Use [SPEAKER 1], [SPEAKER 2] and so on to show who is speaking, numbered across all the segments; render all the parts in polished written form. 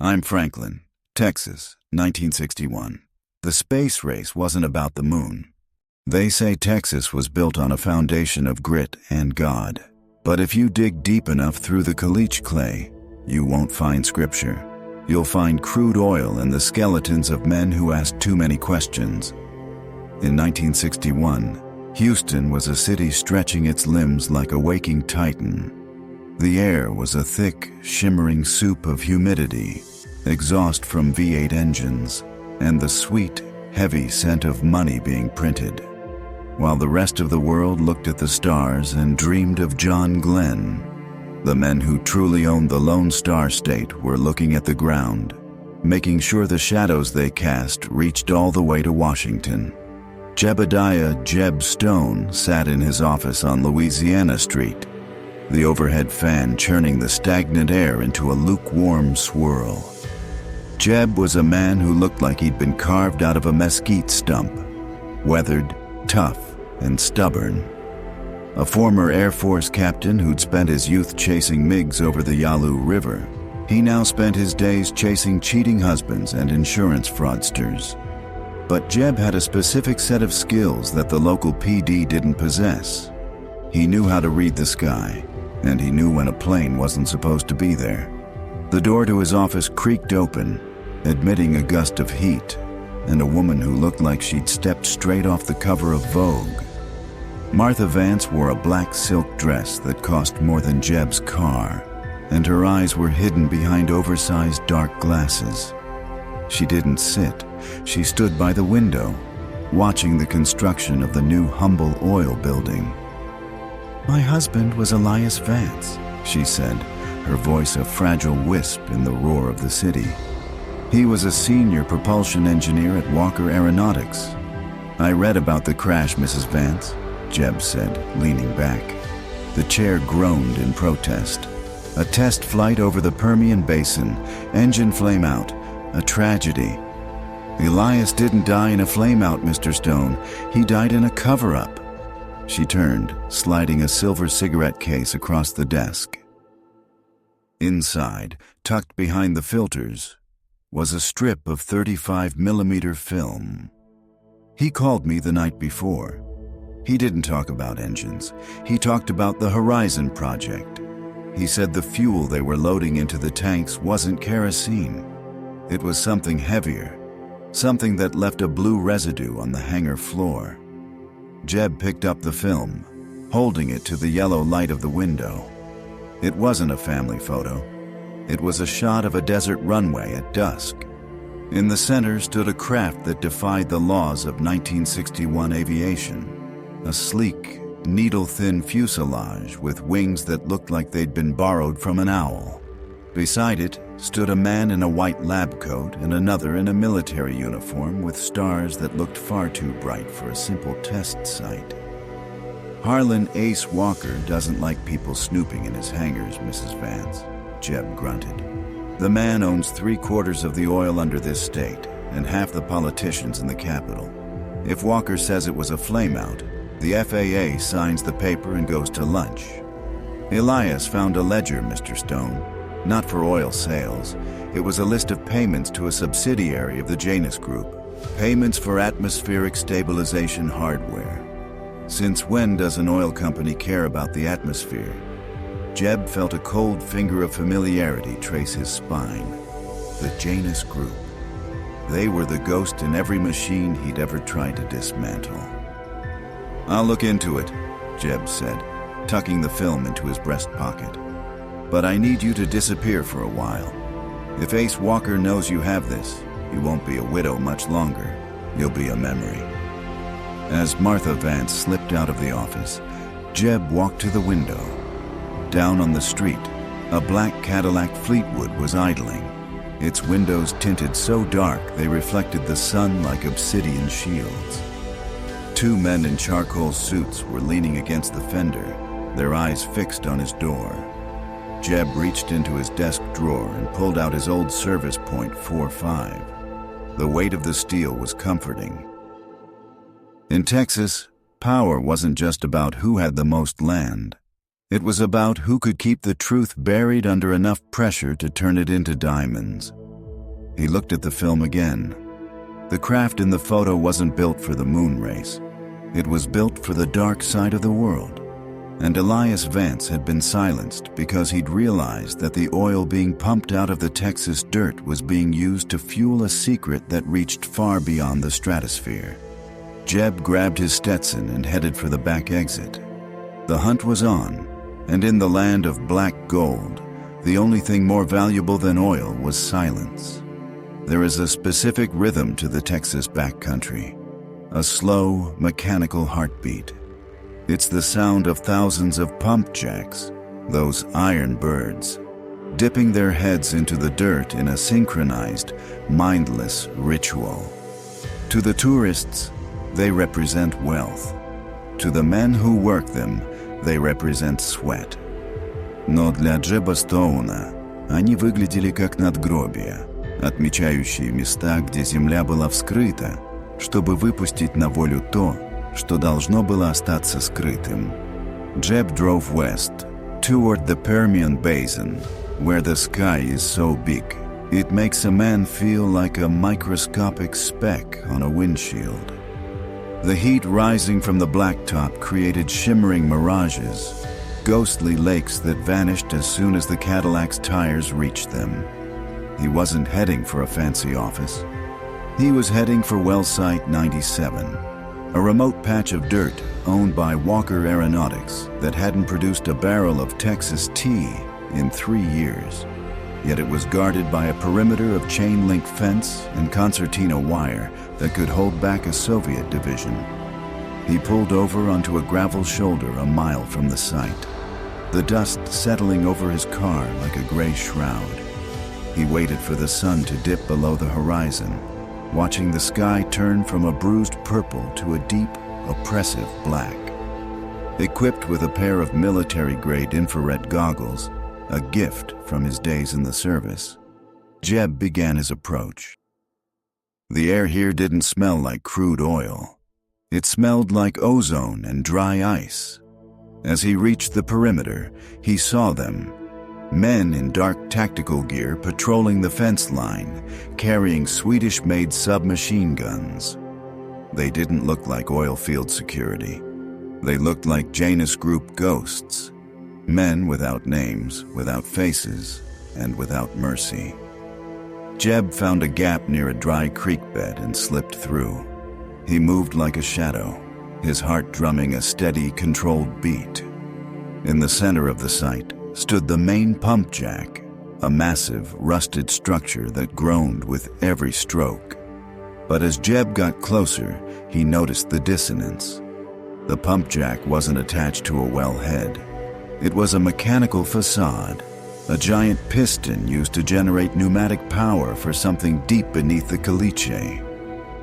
[SPEAKER 1] I'm Franklin, Texas, 1961. The space race wasn't about the moon. They say Texas was built on a foundation of grit and God. But if you dig deep enough through the caliche clay, you won't find scripture. You'll find crude oil and the skeletons of men who asked too many questions. In 1961, Houston was a city stretching its limbs like a waking titan. The air was a thick, shimmering soup of humidity, exhaust from V8 engines, and the sweet, heavy scent of money being printed, while the rest of the world looked at the stars and dreamed of John Glenn. The men who truly owned the Lone Star State were looking at the ground, making sure the shadows they cast reached all the way to Washington. Jebediah Jeb Stone sat in his office on Louisiana Street, the overhead fan churning the stagnant air into a lukewarm swirl. Jeb was a man who looked like he'd been carved out of a mesquite stump, weathered, tough, and stubborn. A former Air Force captain who'd spent his youth chasing MiGs over the Yalu River, he now spent his days chasing cheating husbands and insurance fraudsters. But Jeb had a specific set of skills that the local PD didn't possess. He knew how to read the sky, and he knew when a plane wasn't supposed to be there. The door to his office creaked open, admitting a gust of heat and a woman who looked like she'd stepped straight off the cover of Vogue. Martha Vance wore a black silk dress that cost more than Jeb's car, and her eyes were hidden behind oversized dark glasses. She didn't sit. She stood by the window, watching the construction of the new Humble oil building. "My husband was Elias Vance," she said, her voice a fragile wisp in the roar of the city. "He was a senior propulsion engineer at Walker Aeronautics." "I read about the crash, Mrs. Vance," Jeb said, leaning back. The chair groaned in protest. "A test flight over the Permian Basin, engine flame out, a tragedy." "Elias didn't die in a flameout, Mr. Stone. He died in a cover-up." She turned, sliding a silver cigarette case across the desk. Inside, tucked behind the filters, was a strip of 35mm film. "He called me the night before. He didn't talk about engines. He talked about the Horizon project. He said the fuel they were loading into the tanks wasn't kerosene. It was something heavier, something that left a blue residue on the hangar floor." Jeb picked up the film, holding it to the yellow light of the window. It wasn't a family photo. It was a shot of a desert runway at dusk. In the center stood a craft that defied the laws of 1961 aviation, a sleek, needle-thin fuselage with wings that looked like they'd been borrowed from an owl. Beside it stood a man in a white lab coat and another in a military uniform with stars that looked far too bright for a simple test site. "Harlan Ace Walker doesn't like people snooping in his hangars, Mrs. Vance," Jeb grunted. "The man owns 3/4 of the oil under this state and half the politicians in the Capitol. If Walker says it was a flameout, the FAA signs the paper and goes to lunch. Elias found a ledger, Mr. Stone. Not for oil sales. It was a list of payments to a subsidiary of the Janus Group. Payments for atmospheric stabilization hardware. Since when does an oil company care about the atmosphere?" Jeb felt a cold finger of familiarity trace his spine. The Janus Group. They were the ghost in every machine he'd ever tried to dismantle. "I'll look into it," Jeb said, tucking the film into his breast pocket. "But I need you to disappear for a while. If Ace Walker knows you have this, you won't be a widow much longer. You'll be a memory." As Martha Vance slipped out of the office, Jeb walked to the window. Down on the street, a black Cadillac Fleetwood was idling, its windows tinted so dark they reflected the sun like obsidian shields. Two men in charcoal suits were leaning against the fender, their eyes fixed on his door. Jeb reached into his desk drawer and pulled out his old service point .45. The weight of the steel was comforting. In Texas, power wasn't just about who had the most land. It was about who could keep the truth buried under enough pressure to turn it into diamonds. He looked at the film again. The craft in the photo wasn't built for the moon race. It was built for the dark side of the world. And Elias Vance had been silenced because he'd realized that the oil being pumped out of the Texas dirt was being used to fuel a secret that reached far beyond the stratosphere. Jeb grabbed his Stetson and headed for the back exit. The hunt was on, and in the land of black gold, the only thing more valuable than oil was silence. There is a specific rhythm to the Texas backcountry, a slow, mechanical heartbeat. It's the sound of thousands of pump jacks, those iron birds, dipping their heads into the dirt in a synchronized, mindless ritual. To the tourists, they represent wealth. To the men who work them, they represent sweat. Но для Джеба Стоуна они выглядели как надгробия, отмечающие места, где земля была вскрыта, чтобы выпустить на волю то, что должно было остаться скрытым. Jeb drove west, toward the Permian Basin, where the sky is so big, it makes a man feel like a microscopic speck on a windshield. The heat rising from the blacktop created shimmering mirages, ghostly lakes that vanished as soon as the Cadillac's tires reached them. He wasn't heading for a fancy office. He was heading for Well Site 97. A remote patch of dirt owned by Walker Aeronautics that hadn't produced a barrel of Texas tea in 3 years. Yet it was guarded by a perimeter of chain-link fence and concertina wire that could hold back a Soviet division. He pulled over onto a gravel shoulder a mile from the site, the dust settling over his car like a gray shroud. He waited for the sun to dip below the horizon, watching the sky turn from a bruised purple to a deep, oppressive black. Equipped with a pair of military-grade infrared goggles, a gift from his days in the service, Jeb began his approach. The air here didn't smell like crude oil. It smelled like ozone and dry ice. As he reached the perimeter, he saw them, men in dark tactical gear patrolling the fence line, carrying Swedish-made submachine guns. They didn't look like oil field security. They looked like Janus Group ghosts, men without names, without faces, and without mercy. Jeb found a gap near a dry creek bed and slipped through. He moved like a shadow, his heart drumming a steady, controlled beat. In the center of the site stood the main pump jack, a massive, rusted structure that groaned with every stroke. But as Jeb got closer, he noticed the dissonance. The pump jack wasn't attached to a wellhead. It was a mechanical facade, a giant piston used to generate pneumatic power for something deep beneath the caliche.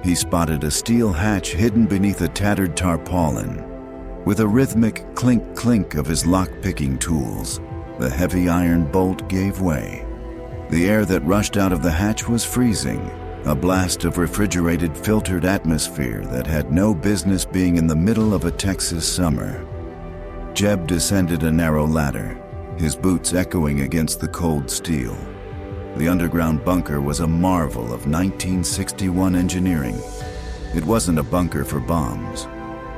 [SPEAKER 1] He spotted a steel hatch hidden beneath a tattered tarpaulin. With a rhythmic clink-clink of his lock-picking tools, the heavy iron bolt gave way. The air that rushed out of the hatch was freezing, a blast of refrigerated, filtered atmosphere that had no business being in the middle of a Texas summer. Jeb descended a narrow ladder, his boots echoing against the cold steel. The underground bunker was a marvel of 1961 engineering. It wasn't a bunker for bombs.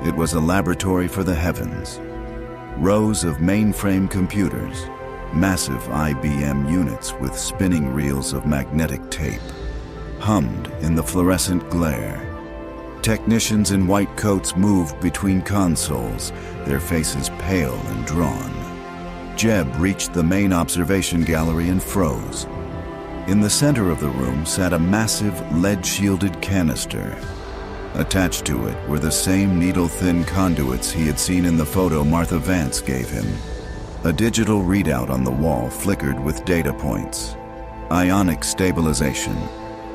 [SPEAKER 1] It was a laboratory for the heavens. Rows of mainframe computers, massive IBM units with spinning reels of magnetic tape, hummed in the fluorescent glare. Technicians in white coats moved between consoles, their faces pale and drawn. Jeb reached the main observation gallery and froze. In the center of the room sat a massive lead-shielded canister. Attached to it were the same needle-thin conduits he had seen in the photo Martha Vance gave him. A digital readout on the wall flickered with data points. Ionic stabilization,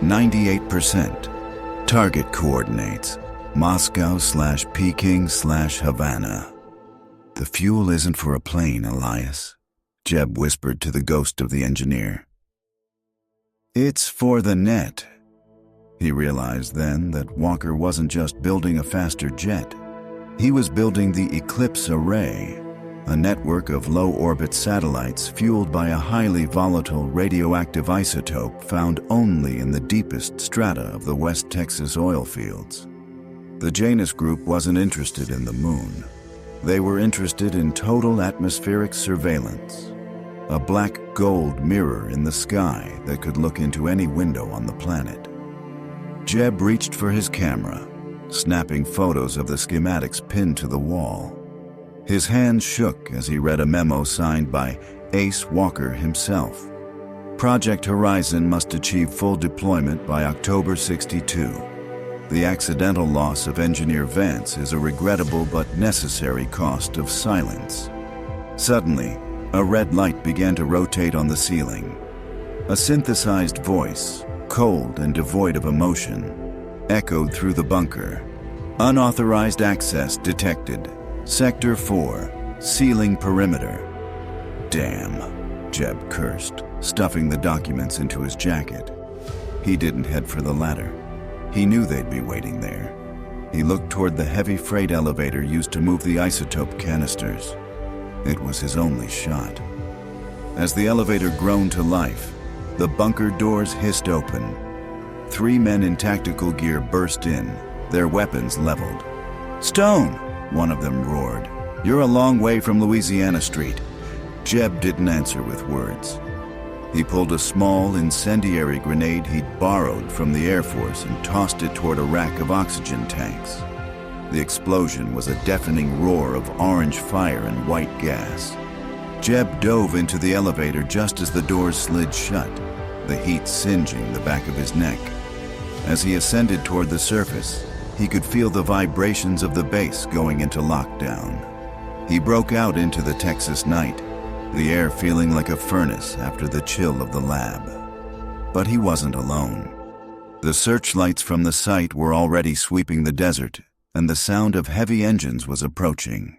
[SPEAKER 1] 98%. Target coordinates, Moscow/Peking/Havana. The fuel isn't for a plane, Elias, Jeb whispered to the ghost of the engineer. It's for the net. He realized then that Walker wasn't just building a faster jet. He was building the Eclipse array, a network of low-orbit satellites fueled by a highly volatile radioactive isotope found only in the deepest strata of the West Texas oil fields. The Janus Group wasn't interested in the moon. They were interested in total atmospheric surveillance, a black gold mirror in the sky that could look into any window on the planet. Jeb reached for his camera, snapping photos of the schematics pinned to the wall. His hands shook as he read a memo signed by Ace Walker himself. Project Horizon must achieve full deployment by October 62. The accidental loss of Engineer Vance is a regrettable but necessary cost of silence. Suddenly, a red light began to rotate on the ceiling. A synthesized voice, cold and devoid of emotion, echoed through the bunker. Unauthorized access detected. Sector 4, ceiling perimeter. Damn, Jeb cursed, stuffing the documents into his jacket. He didn't head for the ladder. He knew they'd be waiting there. He looked toward the heavy freight elevator used to move the isotope canisters. It was his only shot. As the elevator groaned to life, the bunker doors hissed open. 3 men in tactical gear burst in, their weapons leveled. "Stone!" one of them roared. "You're a long way from Louisiana Street." Jeb didn't answer with words. He pulled a small, incendiary grenade he'd borrowed from the Air Force and tossed it toward a rack of oxygen tanks. The explosion was a deafening roar of orange fire and white gas. Jeb dove into the elevator just as the doors slid shut, the heat singeing the back of his neck. As he ascended toward the surface, he could feel the vibrations of the base going into lockdown. He broke out into the Texas night, the air feeling like a furnace after the chill of the lab. But he wasn't alone. The searchlights from the site were already sweeping the desert, and the sound of heavy engines was approaching.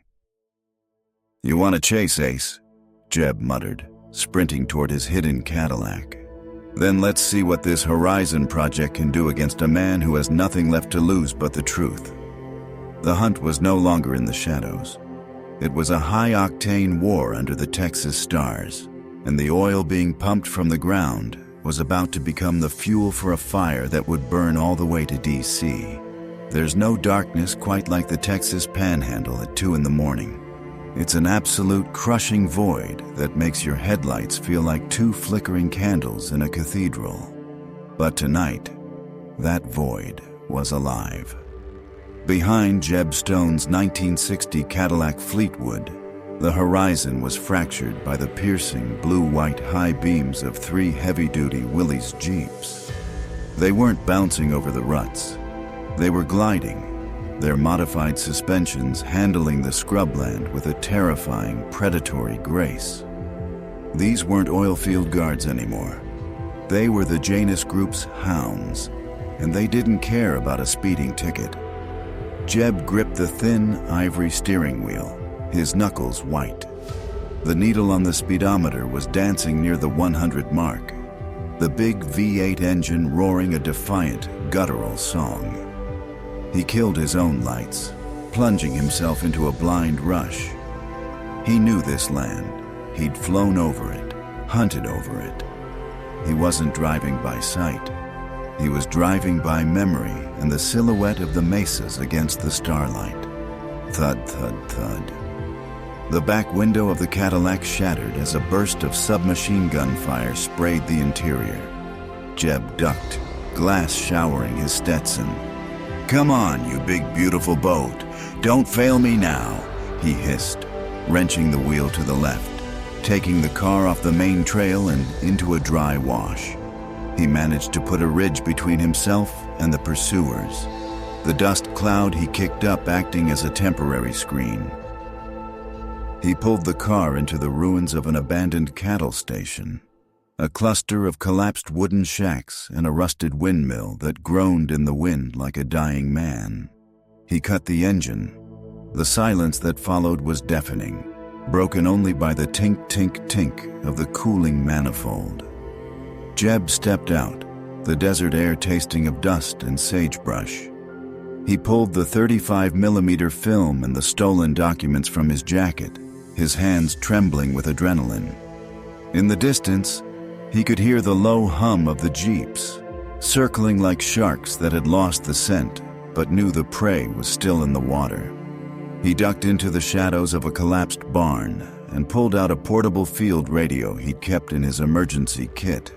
[SPEAKER 1] "You want to chase, Ace?" Jeb muttered, sprinting toward his hidden Cadillac. "Then let's see what this Horizon project can do against a man who has nothing left to lose but the truth." The hunt was no longer in the shadows. It was a high-octane war under the Texas stars, and the oil being pumped from the ground was about to become the fuel for a fire that would burn all the way to D.C. There's no darkness quite like the Texas Panhandle at 2 in the morning. It's an absolute crushing void that makes your headlights feel like 2 flickering candles in a cathedral. But tonight, that void was alive. Behind Jeb Stone's 1960 Cadillac Fleetwood, the horizon was fractured by the piercing blue-white high beams of 3 heavy-duty Willys Jeeps. They weren't bouncing over the ruts. They were gliding, their modified suspensions handling the scrubland with a terrifying, predatory grace. These weren't oil field guards anymore. They were the Janus Group's hounds, and they didn't care about a speeding ticket. Jeb gripped the thin, ivory steering wheel, his knuckles white. The needle on the speedometer was dancing near the 100 mark, the big V8 engine roaring a defiant, guttural song. He killed his own lights, plunging himself into a blind rush. He knew this land. He'd flown over it, hunted over it. He wasn't driving by sight. He was driving by memory and the silhouette of the mesas against the starlight. Thud, thud, thud. The back window of the Cadillac shattered as a burst of submachine gun fire sprayed the interior. Jeb ducked, glass showering his Stetson. "Come on, you big beautiful boat. Don't fail me now," he hissed, wrenching the wheel to the left, taking the car off the main trail and into a dry wash. He managed to put a ridge between himself and the pursuers, the dust cloud he kicked up acting as a temporary screen. He pulled the car into the ruins of an abandoned cattle station, a cluster of collapsed wooden shacks and a rusted windmill that groaned in the wind like a dying man. He cut the engine. The silence that followed was deafening, broken only by the tink-tink-tink of the cooling manifold. Jeb stepped out, the desert air tasting of dust and sagebrush. He pulled the 35mm film and the stolen documents from his jacket, his hands trembling with adrenaline. In the distance, he could hear the low hum of the jeeps, circling like sharks that had lost the scent but knew the prey was still in the water. He ducked into the shadows of a collapsed barn and pulled out a portable field radio he'd kept in his emergency kit.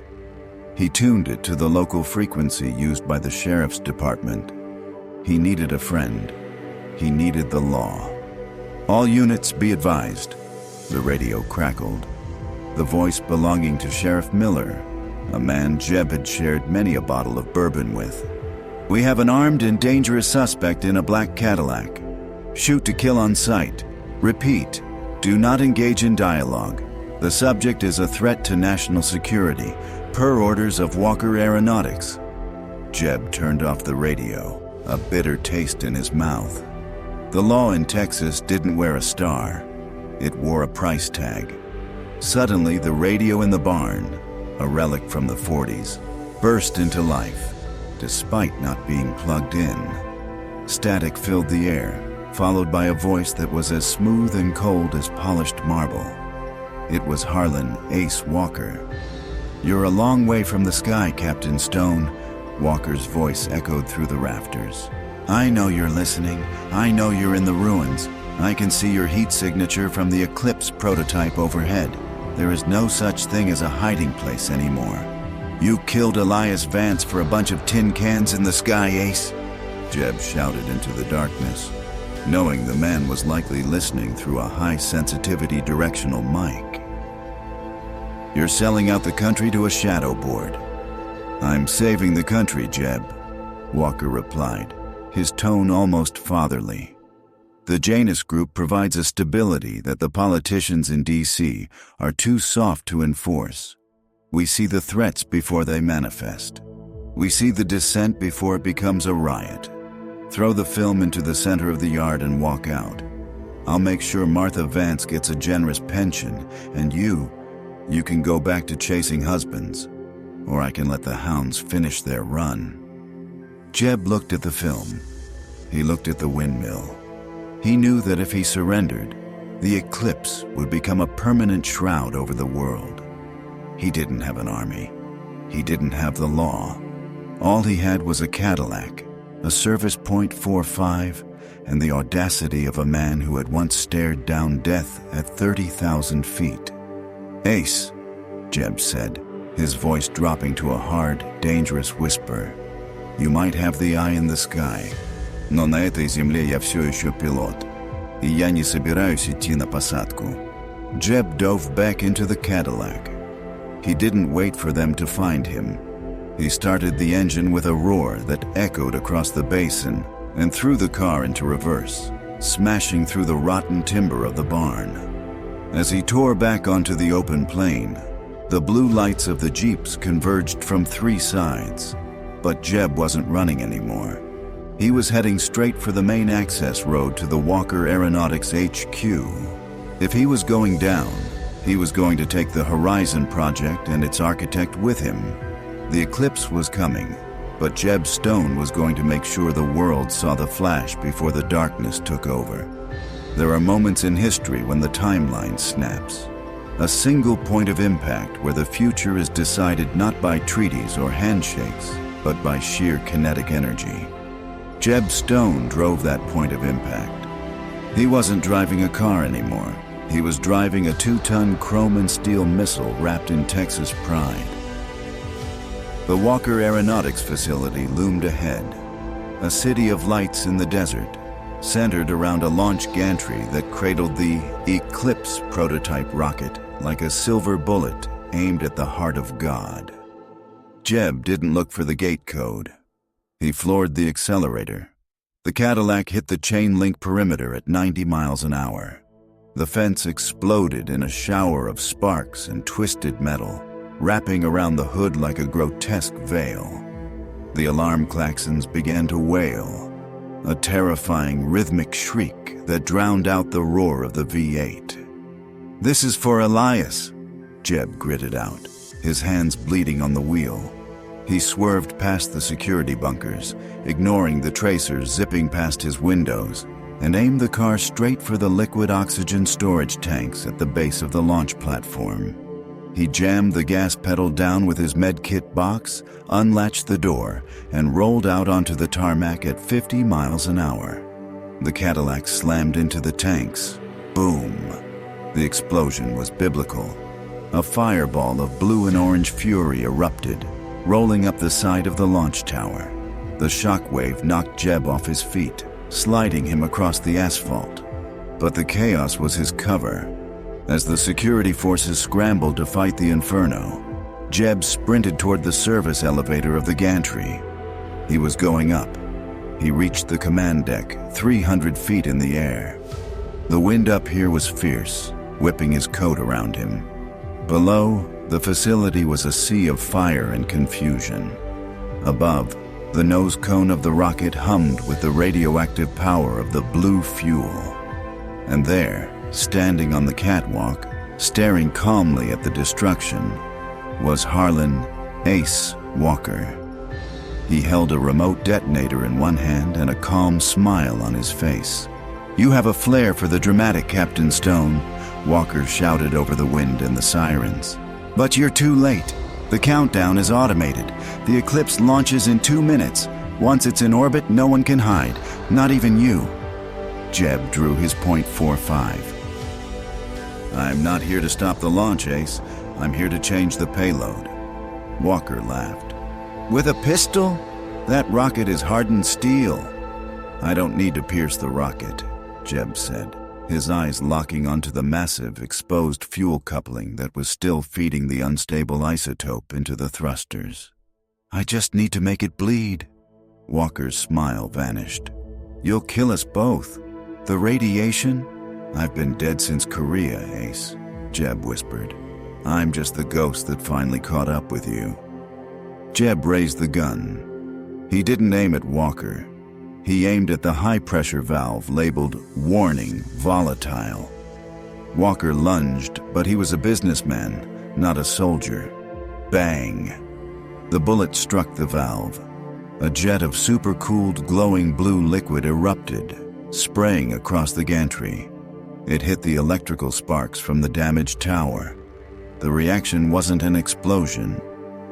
[SPEAKER 1] He tuned it to the local frequency used by the sheriff's department. He needed a friend. He needed the law. "All units be advised," the radio crackled. The voice belonging to Sheriff Miller, a man Jeb had shared many a bottle of bourbon with. "We have an armed and dangerous suspect in a black Cadillac. Shoot to kill on sight. Repeat, do not engage in dialogue. The subject is a threat to national security, per orders of Walker Aeronautics." Jeb turned off the radio, a bitter taste in his mouth. The law in Texas didn't wear a star. It wore a price tag. Suddenly, the radio in the barn, a relic from the 40s, burst into life, despite not being plugged in. Static filled the air, followed by a voice that was as smooth and cold as polished marble. It was Harlan Ace Walker. "You're a long way from the sky, Captain Stone," Walker's voice echoed through the rafters. "I know you're listening. I know you're in the ruins. I can see your heat signature from the Eclipse prototype overhead. There is no such thing as a hiding place anymore. You killed Elias Vance for a bunch of tin cans in the sky, Ace," Jeb shouted into the darkness, knowing the man was likely listening through a high-sensitivity directional mic. "You're selling out the country to a shadow board." "I'm saving the country, Jeb," Walker replied, his tone almost fatherly. "The Janus Group provides a stability that the politicians in D.C. are too soft to enforce. We see the threats before they manifest. We see the dissent before it becomes a riot. Throw the film into the center of the yard and walk out. I'll make sure Martha Vance gets a generous pension, and you can go back to chasing husbands, or I can let the hounds finish their run." Jeb looked at the film. He looked at the windmill. He knew that if he surrendered, the Eclipse would become a permanent shroud over the world. He didn't have an army. He didn't have the law. All he had was a Cadillac, a Service .45, and the audacity of a man who had once stared down death at 30,000 feet. "Ace," Jeb said, his voice dropping to a hard, dangerous whisper. "You might have the eye in the sky, но на этой земле я все еще пилот, и я не собираюсь идти на посадку." Jeb dove back into the Cadillac. He didn't wait for them to find him. He started the engine with a roar that echoed across the basin and threw the car into reverse, smashing through the rotten timber of the barn. As he tore back onto the open plain, the blue lights of the jeeps converged from three sides. But Jeb wasn't running anymore. He was heading straight for the main access road to the Walker Aeronautics HQ. If he was going down, he was going to take the Horizon project and its architect with him. The Eclipse was coming, but Jeb Stone was going to make sure the world saw the flash before the darkness took over. There are moments in history when the timeline snaps. A single point of impact where the future is decided not by treaties or handshakes, but by sheer kinetic energy. Jeb Stone drove that point of impact. He wasn't driving a car anymore. He was driving a 2-ton chrome and steel missile wrapped in Texas pride. The Walker Aeronautics facility loomed ahead, a city of lights in the desert, centered around a launch gantry that cradled the Eclipse prototype rocket like a silver bullet aimed at the heart of God. Jeb didn't look for the gate code. He floored the accelerator. The Cadillac hit the chain link perimeter at 90 miles an hour. The fence exploded in a shower of sparks and twisted metal, wrapping around the hood like a grotesque veil. The alarm klaxons began to wail, a terrifying rhythmic shriek that drowned out the roar of the V8. "This is for Elias," Jeb gritted out, his hands bleeding on the wheel. He swerved past the security bunkers, ignoring the tracers zipping past his windows, and aimed the car straight for the liquid oxygen storage tanks at the base of the launch platform. He jammed the gas pedal down with his medkit box, unlatched the door, and rolled out onto the tarmac at 50 miles an hour. The Cadillac slammed into the tanks. Boom! The explosion was biblical. A fireball of blue and orange fury erupted, rolling up the side of the launch tower. The shockwave knocked Jeb off his feet, sliding him across the asphalt. But the chaos was his cover. As the security forces scrambled to fight the inferno, Jeb sprinted toward the service elevator of the gantry. He was going up. He reached the command deck, 300 feet in the air. The wind up here was fierce, whipping his coat around him. Below, the facility was a sea of fire and confusion. Above, the nose cone of the rocket hummed with the radioactive power of the blue fuel. And there, standing on the catwalk, staring calmly at the destruction, was Harlan Ace Walker. He held a remote detonator in one hand and a calm smile on his face. "You have a flair for the dramatic, Captain Stone," Walker shouted over the wind and the sirens. "But you're too late. The countdown is automated. The Eclipse launches in 2 minutes. Once it's in orbit, no one can hide, not even you." Jeb drew his .45. "I'm not here to stop the launch, Ace. I'm here to change the payload." Walker laughed. "With a pistol? That rocket is hardened steel." "I don't need to pierce the rocket," Jeb said, his eyes locking onto the massive, exposed fuel coupling that was still feeding the unstable isotope into the thrusters. "I just need to make it bleed." Walker's smile vanished. "You'll kill us both. The radiation?" "I've been dead since Korea, Ace," Jeb whispered. "I'm just the ghost that finally caught up with you." Jeb raised the gun. He didn't aim at Walker. He aimed at the high-pressure valve labeled "Warning, Volatile." Walker lunged, but he was a businessman, not a soldier. Bang! The bullet struck the valve. A jet of supercooled, glowing blue liquid erupted, spraying across the gantry. It hit the electrical sparks from the damaged tower. The reaction wasn't an explosion.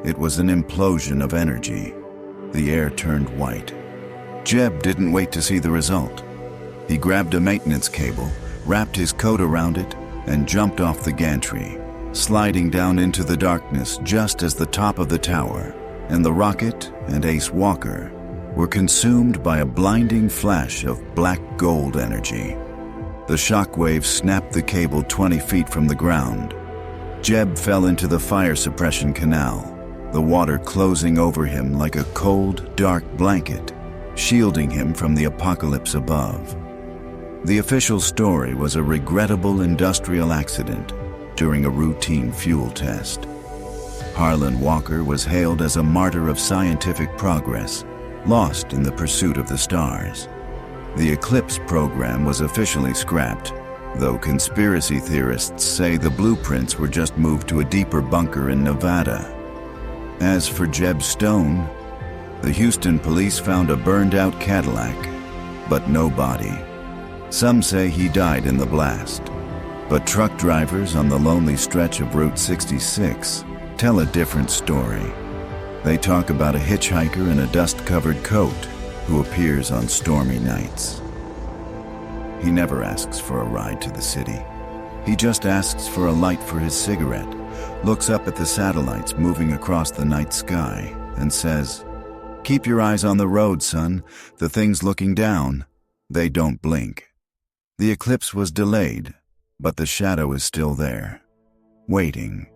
[SPEAKER 1] It was an implosion of energy. The air turned white. Jeb didn't wait to see the result. He grabbed a maintenance cable, wrapped his coat around it, and jumped off the gantry, sliding down into the darkness just as the top of the tower and the rocket and Ace Walker were consumed by a blinding flash of black gold energy. The shockwave snapped the cable 20 feet from the ground. Jeb fell into the fire suppression canal, the water closing over him like a cold, dark blanket, shielding him from the apocalypse above. The official story was a regrettable industrial accident during a routine fuel test. Harlan Walker was hailed as a martyr of scientific progress, lost in the pursuit of the stars. The Eclipse program was officially scrapped, though conspiracy theorists say the blueprints were just moved to a deeper bunker in Nevada. As for Jeb Stone, the Houston police found a burned-out Cadillac, but no body. Some say he died in the blast, but truck drivers on the lonely stretch of Route 66 tell a different story. They talk about a hitchhiker in a dust-covered coat who appears on stormy nights. He never asks for a ride to the city. He just asks for a light for his cigarette, looks up at the satellites moving across the night sky, and says, "Keep your eyes on the road, son. The things looking down, they don't blink." The eclipse was delayed, but the shadow is still there, waiting.